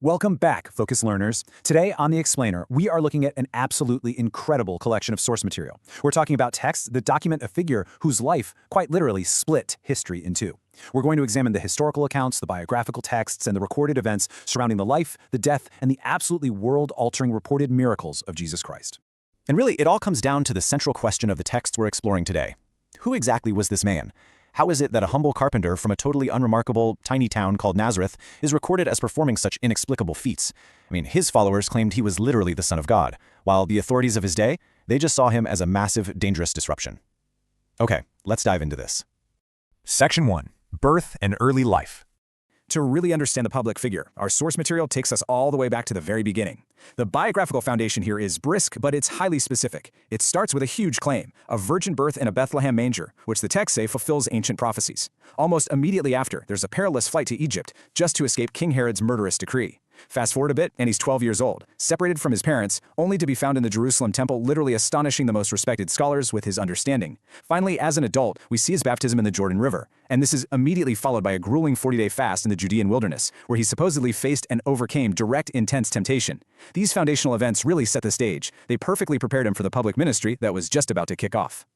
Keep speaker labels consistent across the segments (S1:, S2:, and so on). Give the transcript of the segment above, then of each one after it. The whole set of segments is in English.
S1: Welcome back, Focus Learners. Today on The Explainer, we are looking at an absolutely incredible collection of source material. We're talking about texts that document a figure whose life quite literally split history in two. We're going to examine the historical accounts, the biographical texts, and the recorded events surrounding the life, the death, and the absolutely world-altering reported miracles of Jesus Christ. And really, it all comes down to the central question of the text we're exploring today. Who exactly was this man? How is it that a humble carpenter from a totally unremarkable, tiny town called Nazareth is recorded as performing such inexplicable feats? I mean, his followers claimed he was literally the Son of God, while the authorities of his day, they just saw him as a massive, dangerous disruption. Okay, let's dive into this.
S2: Section 1. Birth and Early Life.
S1: To really understand the public figure, our source material takes us all the way back to the very beginning. The biographical foundation here is brisk, but it's highly specific. It starts with a huge claim, a virgin birth in a Bethlehem manger, which the texts say fulfills ancient prophecies. Almost immediately after, there's a perilous flight to Egypt, just to escape King Herod's murderous decree. Fast forward a bit, and he's 12 years old, separated from his parents, only to be found in the Jerusalem temple, literally astonishing the most respected scholars with his understanding. Finally, as an adult, we see his baptism in the Jordan River, and this is immediately followed by a grueling 40-day fast in the Judean wilderness, where he supposedly faced and overcame direct, intense temptation. These foundational events really set the stage. They perfectly prepared him for the public ministry that was just about to kick off.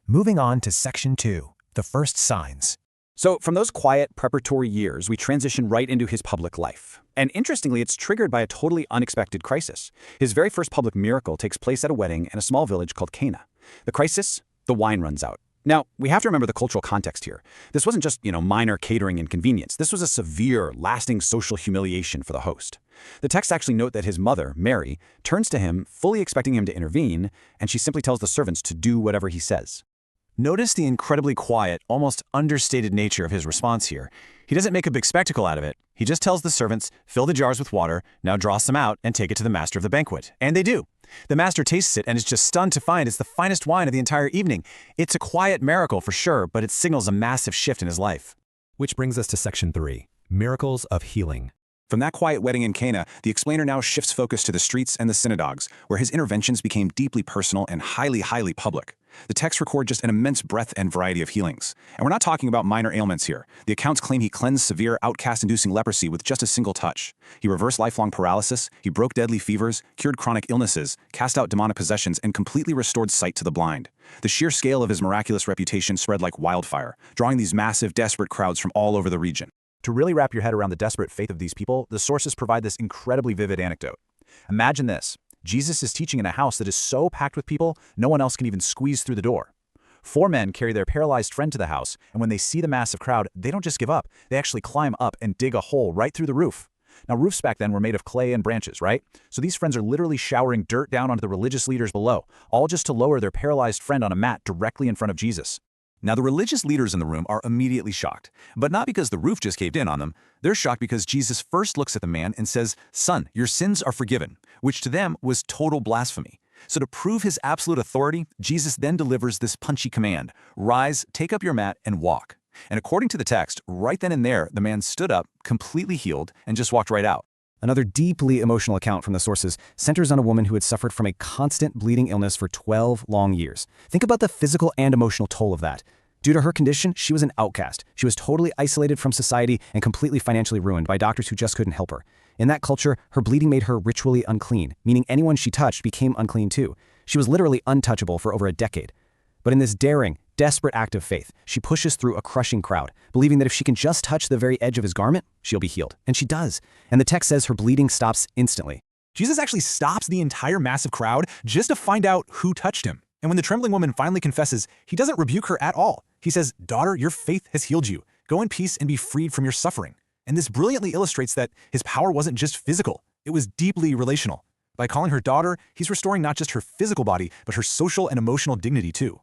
S2: Moving on to Section 2. The First Signs.
S1: So from those quiet, preparatory years, we transition right into his public life. And interestingly, it's triggered by a totally unexpected crisis. His very first public miracle takes place at a wedding in a small village called Cana. The crisis? The wine runs out. Now, we have to remember the cultural context here. This wasn't just, minor catering inconvenience. This was a severe, lasting social humiliation for the host. The texts actually note that his mother, Mary, turns to him, fully expecting him to intervene, and she simply tells the servants to do whatever he says. Notice the incredibly quiet, almost understated nature of his response here. He doesn't make a big spectacle out of it. He just tells the servants, fill the jars with water, now draw some out and take it to the master of the banquet. And they do. The master tastes it and is just stunned to find it's the finest wine of the entire evening. It's a quiet miracle for sure, but it signals a massive shift in his life.
S2: Which brings us to Section 3. Miracles of Healing.
S1: From that quiet wedding in Cana, the explainer now shifts focus to the streets and the synagogues, where his interventions became deeply personal and highly public. The texts record just an immense breadth and variety of healings. And we're not talking about minor ailments here. The accounts claim he cleansed severe, outcast-inducing leprosy with just a single touch. He reversed lifelong paralysis, he broke deadly fevers, cured chronic illnesses, cast out demonic possessions, and completely restored sight to the blind. The sheer scale of his miraculous reputation spread like wildfire, drawing these massive, desperate crowds from all over the region. To really wrap your head around the desperate faith of these people, the sources provide this incredibly vivid anecdote. Imagine this. Jesus is teaching in a house that is so packed with people, no one else can even squeeze through the door. 4 men carry their paralyzed friend to the house, and when they see the massive crowd, they don't just give up. They actually climb up and dig a hole right through the roof. Now, roofs back then were made of clay and branches, right? So these friends are literally showering dirt down onto the religious leaders below, all just to lower their paralyzed friend on a mat directly in front of Jesus. Now, the religious leaders in the room are immediately shocked, but not because the roof just caved in on them. They're shocked because Jesus first looks at the man and says, "Son, your sins are forgiven," which to them was total blasphemy. So to prove his absolute authority, Jesus then delivers this punchy command, "Rise, take up your mat, and walk." And according to the text, right then and there, the man stood up, completely healed, and just walked right out. Another deeply emotional account from the sources centers on a woman who had suffered from a constant bleeding illness for 12 long years. Think about the physical and emotional toll of that. Due to her condition, she was an outcast. She was totally isolated from society and completely financially ruined by doctors who just couldn't help her. In that culture, her bleeding made her ritually unclean, meaning anyone she touched became unclean too. She was literally untouchable for over a decade. But in this daring, desperate act of faith, she pushes through a crushing crowd, believing that if she can just touch the very edge of his garment, she'll be healed. And she does. And the text says her bleeding stops instantly. Jesus actually stops the entire massive crowd just to find out who touched him. And when the trembling woman finally confesses, he doesn't rebuke her at all. He says, "Daughter, your faith has healed you. Go in peace and be freed from your suffering." And this brilliantly illustrates that his power wasn't just physical, it was deeply relational. By calling her daughter, he's restoring not just her physical body, but her social and emotional dignity too.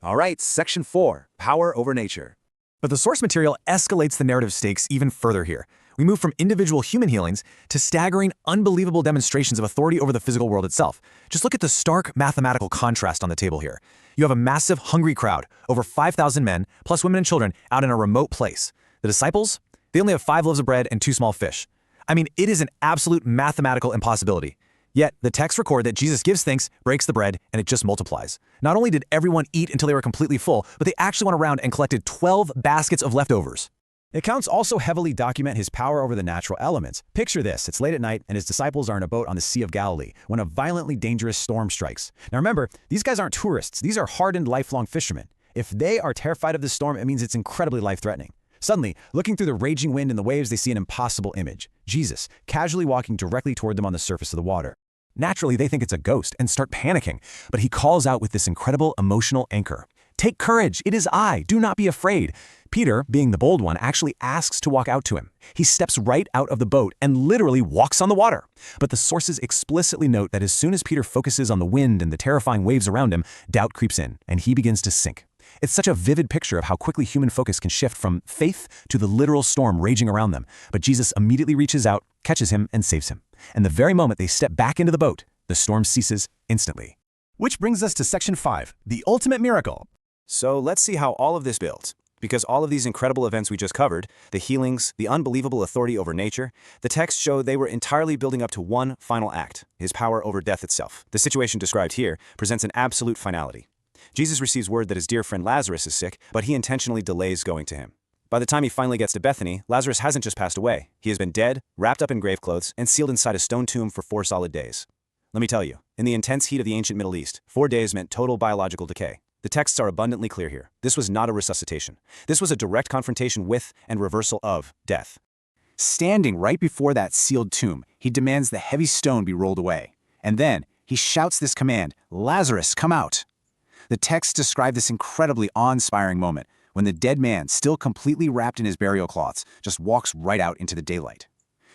S1: All right, Section 4, Power over Nature. But the source material escalates the narrative stakes even further here. We move from individual human healings to staggering, unbelievable demonstrations of authority over the physical world itself. Just look at the stark mathematical contrast on the table here. You have a massive, hungry crowd, over 5,000 men, plus women and children, out in a remote place. The disciples? They only have 5 loaves of bread and 2 small fish. I mean, it is an absolute mathematical impossibility. Yet, the texts record that Jesus gives thanks, breaks the bread, and it just multiplies. Not only did everyone eat until they were completely full, but they actually went around and collected 12 baskets of leftovers.
S2: Accounts also heavily document his power over the natural elements. Picture this, it's late at night and his disciples are in a boat on the Sea of Galilee when a violently dangerous storm strikes. Now remember, these guys aren't tourists, these are hardened lifelong fishermen. If they are terrified of the storm, it means it's incredibly life-threatening. Suddenly, looking through the raging wind and the waves, they see an impossible image. Jesus, casually walking directly toward them on the surface of the water. Naturally, they think it's a ghost and start panicking, but he calls out with this incredible emotional anchor. "Take courage, it is I, do not be afraid." Peter, being the bold one, actually asks to walk out to him. He steps right out of the boat and literally walks on the water. But the sources explicitly note that as soon as Peter focuses on the wind and the terrifying waves around him, doubt creeps in, and he begins to sink. It's such a vivid picture of how quickly human focus can shift from faith to the literal storm raging around them. But Jesus immediately reaches out, catches him, and saves him. And the very moment they step back into the boat, the storm ceases instantly. Which brings us to section 5, the ultimate miracle.
S1: So let's see how all of this builds. Because all of these incredible events we just covered, the healings, the unbelievable authority over nature, the texts show they were entirely building up to one final act, his power over death itself. The situation described here presents an absolute finality. Jesus receives word that his dear friend Lazarus is sick, but he intentionally delays going to him. By the time he finally gets to Bethany, Lazarus hasn't just passed away. He has been dead, wrapped up in grave clothes, and sealed inside a stone tomb for 4 solid days. Let me tell you, in the intense heat of the ancient Middle East, 4 days meant total biological decay. The texts are abundantly clear here. This was not a resuscitation. This was a direct confrontation with and reversal of death. Standing right before that sealed tomb, he demands the heavy stone be rolled away. And then he shouts this command, "Lazarus, come out." The texts describe this incredibly awe-inspiring moment when the dead man, still completely wrapped in his burial cloths, just walks right out into the daylight.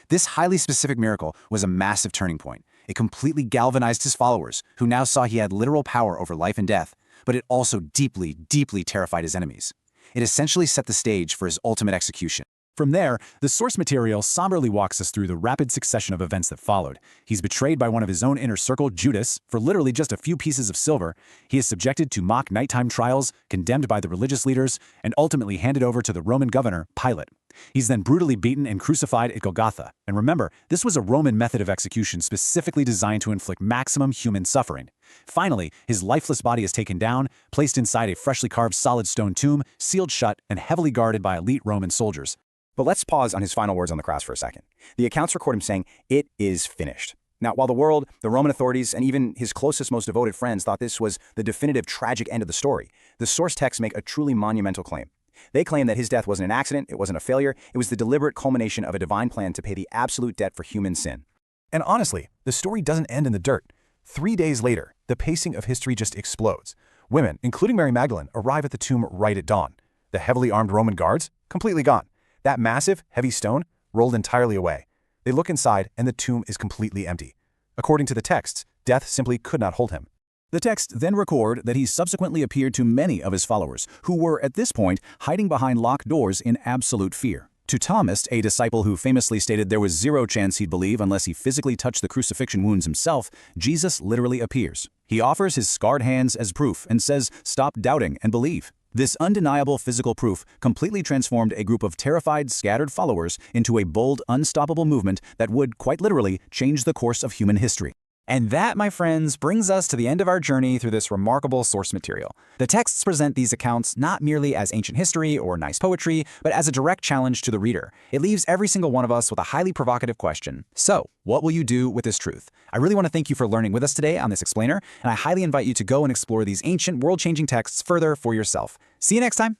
S1: This highly specific miracle was a massive turning point. It completely galvanized his followers, who now saw he had literal power over life and death, but it also deeply, deeply terrified his enemies. It essentially set the stage for his ultimate execution.
S2: From there, the source material somberly walks us through the rapid succession of events that followed. He's betrayed by one of his own inner circle, Judas, for literally just a few pieces of silver. He is subjected to mock nighttime trials, condemned by the religious leaders, and ultimately handed over to the Roman governor, Pilate. He's then brutally beaten and crucified at Golgotha. And remember, this was a Roman method of execution specifically designed to inflict maximum human suffering. Finally, his lifeless body is taken down, placed inside a freshly carved solid stone tomb, sealed shut, and heavily guarded by elite Roman soldiers.
S1: But let's pause on his final words on the cross for a second. The accounts record him saying, "It is finished." Now, while the world, the Roman authorities, and even his closest, most devoted friends thought this was the definitive tragic end of the story, the source texts make a truly monumental claim. They claim that his death wasn't an accident, it wasn't a failure, it was the deliberate culmination of a divine plan to pay the absolute debt for human sin.
S2: And honestly, the story doesn't end in the dirt. 3 days later, the pacing of history just explodes. Women, including Mary Magdalene, arrive at the tomb right at dawn. The heavily armed Roman guards, completely gone. That massive, heavy stone rolled entirely away. They look inside, and the tomb is completely empty. According to the texts, death simply could not hold him.
S1: The texts then record that he subsequently appeared to many of his followers, who were at this point hiding behind locked doors in absolute fear. To Thomas, a disciple who famously stated there was zero chance he'd believe unless he physically touched the crucifixion wounds himself, Jesus literally appears. He offers his scarred hands as proof and says, "Stop doubting and believe." This undeniable physical proof completely transformed a group of terrified, scattered followers into a bold, unstoppable movement that would, quite literally, change the course of human history. And that, my friends, brings us to the end of our journey through this remarkable source material. The texts present these accounts not merely as ancient history or nice poetry, but as a direct challenge to the reader. It leaves every single one of us with a highly provocative question. So, what will you do with this truth? I really want to thank you for learning with us today on this explainer, and I highly invite you to go and explore these ancient, world-changing texts further for yourself. See you next time!